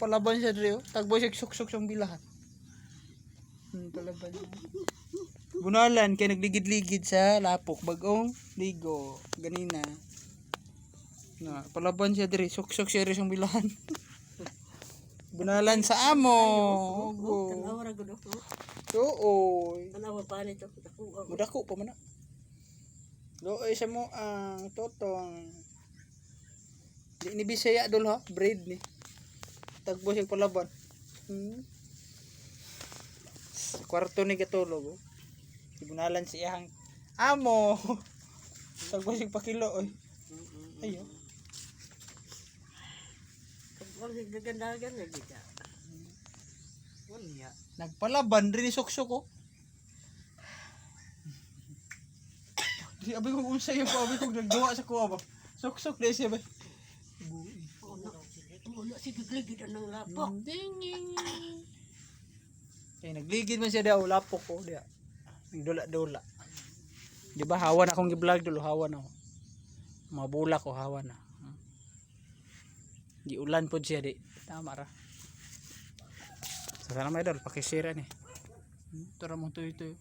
palaban siya dre. Tagboy siya suksok siyang bilahan. Palaban siya. Bunalan kay nagligid-ligid sa lapok bagong ligo ganina. Na palaban siya dre, suksok siya rin siyang bilahan. Bunalan sa amo. Tanawa ra gud ako. Oo. Tanawa pa nito. Mudako pa man. Doy sa mo ang totong. Di ni Bisaya dol ha, breed ni. Tagbo siya palaban. Sa kwarto ni katulog. Oh. Ibunalan si iyang amo. Tagbo siya pakilo oy. Ayo. Wala gagandagan lagi ka. Wala. Nagpalaban rin ni suksok ko. Di abi ko unsa yung abi ko nagduwa sa kuha ba. Suksok na siya ba. Wala si gigligid ang lapok. Dinging. Kaya nagligid man siya daw lapok ko dia. Nagdula-dula. Di ba hawan akong gi-vlog dulo hawan ako. Mabula ko hawan na. Di ulan po siya di. Tama ra. Sana may idol pakishare ni. Tara mo to ito.